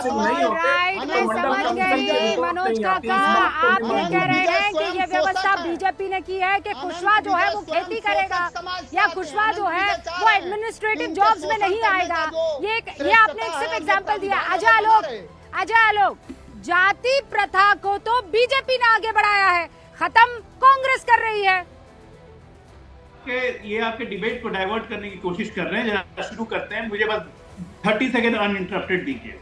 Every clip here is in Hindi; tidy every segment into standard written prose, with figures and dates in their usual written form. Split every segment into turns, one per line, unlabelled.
नहीं होते।
मैं समझ गई मनोज काका, आप ये कह रहे हैं कि ये व्यवस्था बीजेपी ने की है कि कुशवाहा जो है वो खेती करेगा या कुशवाहा जो है वो एडमिनिस्ट्रेटिव जॉब्स में नहीं आएगा। ये आपने एक सिर्फ एग्जांपल दिया। अजय आलोक, जाति प्रथा को तो बीजेपी ने आगे बढ़ाया है, खत्म कांग्रेस कर रही है।
ये आपके डिबेट को डाइवर्ट करने की कोशिश कर रहे हैं। जरा शुरू करते हैं, मुझे बस 30 सेकेंड अनइंटरप्टेड दीजिए।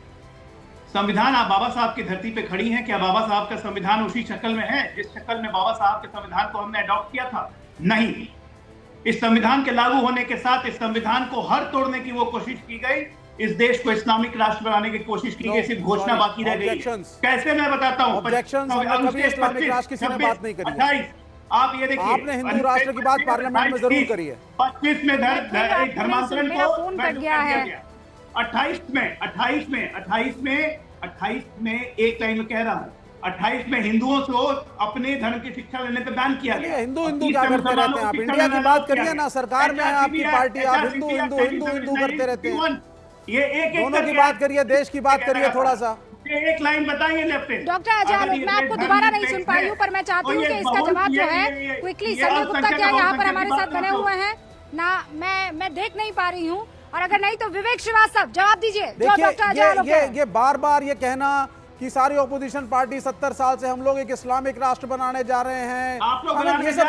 संविधान, आप बाबा साहब की धरती पे खड़ी हैं, क्या बाबा साहब का संविधान उसी शक्ल में है जिस शक्ल में बाबा साहब के संविधान को हमने अडॉप्ट किया था? नहीं। इस संविधान के लागू होने के साथ इस संविधान को हर तोड़ने की वो कोशिश की गई, इस देश को इस्लामिक राष्ट्र बनाने की कोशिश की गई, सिर्फ घोषणा बाकी रह गई। कैसे, मैं बताता हूँ। आप ये देखिए,
आपने हिंदू राष्ट्र की बात पार्लियामेंट में जरूर करी है।
25 में धर्मांतरण को 28 में एक लाइन में कह रहा हूँ, 28 में हिंदुओं को अपने धर्म की शिक्षा लेने पर बैन किया गया।
हिंदू क्या करते रहते हैं आप? इंडिया की बात करिए ना, सरकार में है आपकी पार्टी, आप हिंदू करते रहते हैं।
ये एक
दोनों की बात करिए, देश की बात करिए थोड़ा सा।
एक लाइन बताइए लेफ्ट।
डॉक्टर अजय आलोक, मैं आपको दोबारा नहीं सुन पाई हूँ, पर मैं चाहती हूँ कि इसका जवाब जो है क्विकली। संजय गुप्ता क्या यहाँ पर हमारे साथ बने हुए हैं ना? मैं देख नहीं पा रही हूँ, और अगर नहीं तो विवेक श्रीवास्तव जवाब दीजिए।
ये बार बार ये कहना कि सारी ऑपोजिशन पार्टी 70 साल से हम लोग एक इस्लामिक राष्ट्र बनाने जा रहे हैं,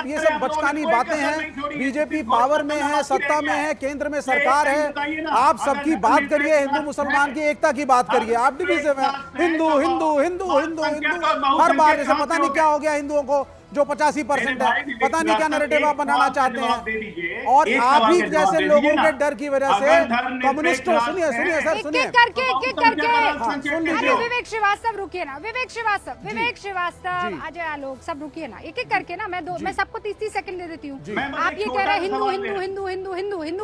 ये सब बचकानी बातें हैं। बीजेपी पावर में है, सत्ता में है, केंद्र में सरकार है। आप सबकी बात करिए, हिंदू मुसलमान की एकता की बात करिए। आप डिवीजन है, हिंदू हर बार जैसे पता नहीं क्या हो गया हिंदुओं को, जो 85% है, पता नहीं क्या नैरेटिव आप बनाना चाहते हैं। और आप ही जैसे लोगों के डर की वजह से कम्युनिस्टों, सुनिए सर, सुनिए
करके विवेक श्रीवास्तव रुकिए ना, विवेक श्रीवास्तव, अजय आलोक, सब रुकिए ना, एक एक करके ना। मैं सबको 30 सेकंड दे देती हूँ। आप ये कह रहे हैं हिंदू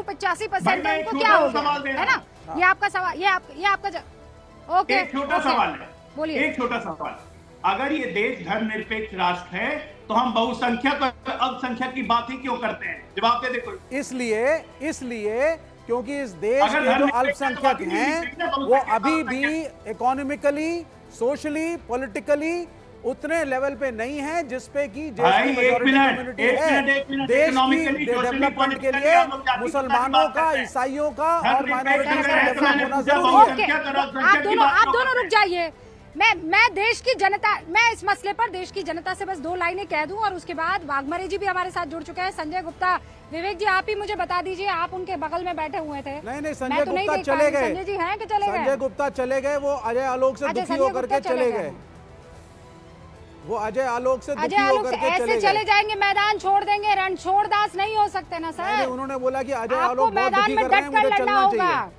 85% है, उनको क्या हो गया, है ना? ये आपका सवाल, ये आपका ओके।
एक छोटा सवाल है,
बोलिए।
एक छोटा सवाल, अगर ये देश धर्मनिरपेक्ष राष्ट्र है तो हम बहुसंख्यक और अल्पसंख्यक की बात ही क्यों करते हैं? जवाब दे दे कोई।
इसलिए क्योंकि इस देश के जो अल्पसंख्यक हैं वो अभी भी इकोनॉमिकली, सोशली, पॉलिटिकली उतने लेवल पे नहीं है जिसपे की मेजॉरिटी कम्युनिटी है। देश की डेवलपमेंट के लिए मुसलमानों का, ईसाइयों का और माइनॉरिटीज का डेवलप होना जरूरी है।
आप दोनों रुक जाइए। मैं देश की जनता, मैं इस मसले पर देश की जनता से बस 2 लाइनें कह दूं, और उसके बाद वाघमारे जी भी हमारे साथ जुड़ चुके हैं। संजय गुप्ता, विवेक जी, आप ही मुझे बता दीजिए, आप उनके बगल में बैठे हुए थे।
नहीं, संजय गुप्ता चले गए।
संजय जी हैं कि चले गए?
संजय गुप्ता चले गए, वो अजय आलोक से दुखी होकर के चले गए। वो अजय आलोक से दुखी होकर के
ऐसे चले जाएंगे, मैदान छोड़ देंगे, रणछोड़ दास नहीं हो सकते ना सर।
उन्होंने बोला कि अजय आलोक
मैदान में डट कर लड़ना होगा।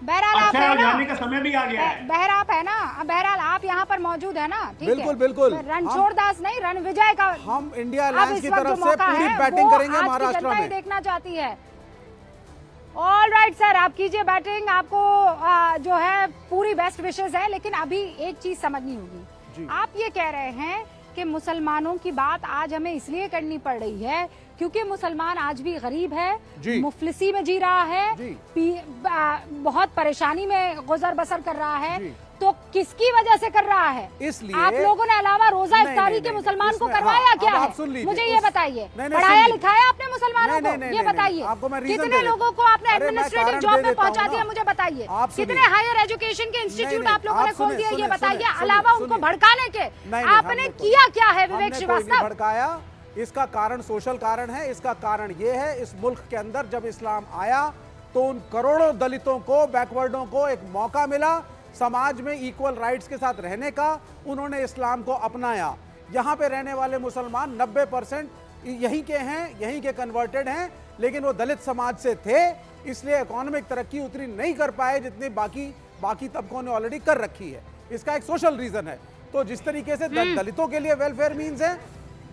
बहरहाल आप है ना,
जाने का समय भी आ गया है।
बहरहाल आप यहाँ पर मौजूद है ना? ठीक है,
बिल्कुल।
रणछोड़ दास नहीं, रणविजय का
हम इंडिया अलायंस की तरफ से पूरी बैटिंग करेंगे महाराष्ट्र में।
देखना चाहती है। ऑल राइट सर, आप कीजिए बैटिंग, आपको जो है पूरी बेस्ट विशेष है। लेकिन अभी एक चीज समझनी होगी, आप ये कह रहे हैं कि मुसलमानों की बात आज हमें इसलिए करनी पड़ रही है क्योंकि मुसलमान आज भी गरीब है, मुफलिसी में जी रहा है, बहुत परेशानी में गुजर बसर कर रहा है। तो किसकी वजह से कर रहा है?
इसलिए
आप लोगों ने अलावा रोजा इफ्तारी के मुसलमान को करवाया क्या है? मुझे ये बताइए, पढ़ाया लिखाया आपने मुसलमानों को? ये बताइए, कितने लोगों को आपने एडमिनिस्ट्रेटिव जॉब में पहुंचा दिया? मुझे बताइए, कितने हायर एजुकेशन के इंस्टीट्यूट आप लोगों ने खोल दिया? ये बताइए, अलावा उनको भड़काने के आपने किया क्या है? विवेक श्रीवास्तव,
भड़काया, इसका कारण सोशल कारण है। इसका कारण ये है, इस मुल्क के अंदर जब इस्लाम आया तो उन करोड़ों दलितों को, बैकवर्डों को एक मौका मिला समाज में इक्वल राइट्स के साथ रहने का। उन्होंने इस्लाम को अपनाया। यहाँ पे रहने वाले मुसलमान 90% यहीं के हैं, यहीं के कन्वर्टेड हैं, लेकिन वो दलित समाज से थे, इसलिए इकोनॉमिक तरक्की उतनी नहीं कर पाए जितनी बाकी तबकों ने ऑलरेडी कर रखी है। इसका एक सोशल रीजन है। तो जिस तरीके से दलितों के लिए वेलफेयर मीन्स है,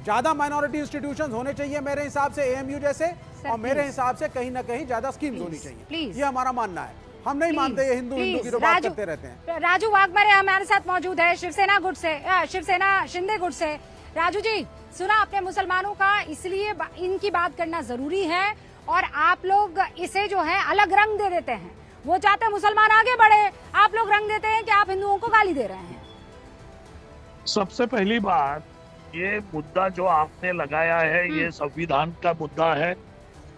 ज्यादा माइनॉरिटी इंस्टीट्यूशंस होने चाहिए मेरे हिसाब से, एएमयू जैसे, और मेरे हिसाब से कहीं ना कहीं ज्यादा स्कीम्स होनी चाहिए। ये हमारा मानना है। हम नहीं मानते ये हिंदू की जो बात करते रहते हैं।
राजू वाघमारे हमारे साथ मौजूद है, शिवसेना गुट से, शिवसेना शिंदे गुट से। राजू जी, सुना आपने, मुसलमानों का इसलिए इनकी बात करना जरूरी है और आप लोग इसे जो है अलग रंग दे देते हैं। वो चाहते हैं मुसलमान आगे बढ़े, आप लोग रंग देते हैं कि आप हिंदुओं को गाली दे रहे हैं।
सबसे पहली बात, ये मुद्दा जो आपने लगाया है ये संविधान का मुद्दा है,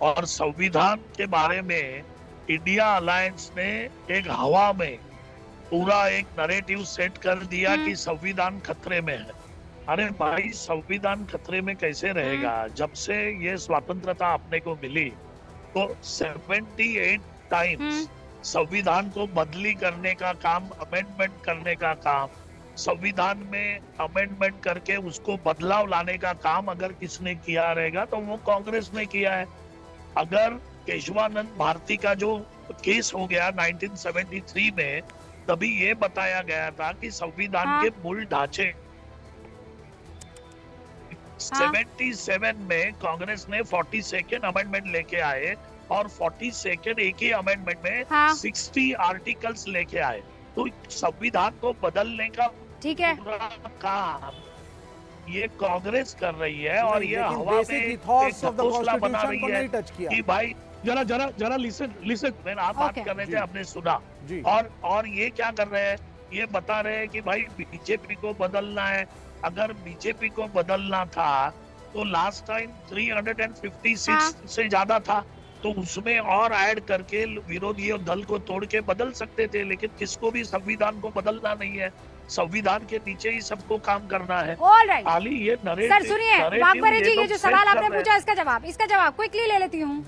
और संविधान के बारे में इंडिया अलायंस ने एक हवा में पूरा एक नैरेटिव सेट कर दिया कि संविधान खतरे में है। अरे भाई, संविधान खतरे में कैसे रहेगा? जब से ये स्वतंत्रता अपने को मिली तो 78 टाइम्स संविधान को बदली करने का काम, अमेंडमेंट करने का काम, संविधान में अमेंडमेंट करके उसको बदलाव लाने का काम अगर किसने किया रहेगा तो वो कांग्रेस ने किया है। अगर केशवानंद भारती का जो केस हो गया 1973 में, तभी ये बताया गया था कि संविधान के मूल ढांचे 77 में कांग्रेस ने 42nd अमेंडमेंट लेके आए, और 42nd एक ही अमेंडमेंट में 60 आर्टिकल्स लेके आए। तो संविधान को बदलने का
ठीक है
पूरा काम ये कांग्रेस कर रही है, और ये हवा में एक घोंसला बना रही है कि भाई जरा लिसन मैंने आप बात कर रहे थे, आपने सुना। और ये क्या कर रहे हैं, ये बता रहे हैं कि भाई बीजेपी को बदलना है। अगर बीजेपी को बदलना था तो लास्ट टाइम 356 से ज्यादा था, तो उसमें और ऐड करके विरोधी दल को तोड़ के बदल सकते थे, लेकिन किसको भी संविधान को बदलना नहीं है। संविधान के नीचे ही सबको काम करना है। खाली ये
सर सुनिए वाघमारे जी, ये जो सवाल आपने पूछा इसका जवाब क्विकली ले लेती हूँ।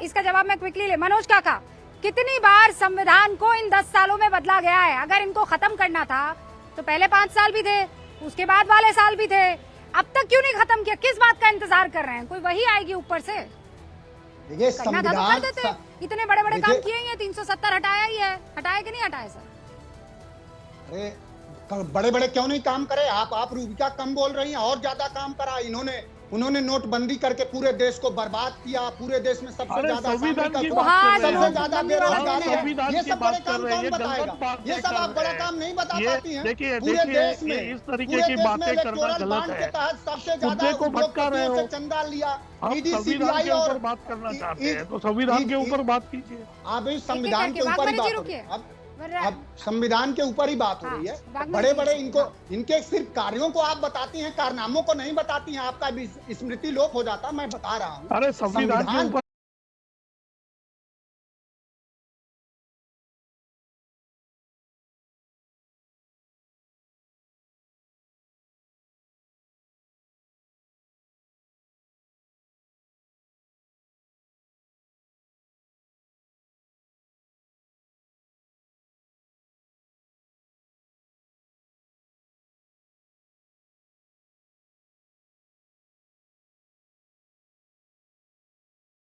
इसका जवाब मैं क्विकली ले। मनोज काका, कितनी बार संविधान को इन 10 सालों में बदला गया है? अगर इनको खत्म करना था तो पहले 5 साल भी थे, उसके बाद वाले साल भी थे, अब तक क्यों नहीं खत्म किया? किस बात का इंतजार कर रहे हैं? कोई वही आएगी ऊपर से?
देखिए संविधान
इतने बड़े बड़े काम किए हैं, 370 हटाया ही है, हटाया कि नहीं हटाया सर?
अरे बड़े बड़े क्यों नहीं काम करे? आप रूबिका कम बोल रही हैं, और ज्यादा काम करा उन्होंने नोटबंदी करके पूरे देश को बर्बाद किया। पूरे देश में सबसे ज्यादा बेरोजगारी है। ये सब बड़े काम कौन बताएगा? ये सब आप बड़ा काम नहीं बता पाती हैं। पूरे देश में
इस तरीके की बातें करना गलत है।
सबसे ज्यादा उद्योगपतियों से चंदा लिया, ईडी सीबीआई और
बात करना चाहते हैं तो संविधान के ऊपर बात कीजिए।
आप इस संविधान के ऊपर ही बात करिए। अब संविधान के ऊपर ही बात हो रही है। बड़े बड़े इनके सिर्फ कार्यों को आप बताती हैं, कारनामों को नहीं बताती हैं। आपका भी स्मृति लोप हो जाता, मैं बता रहा हूँ।
अरे संविधान के ऊपर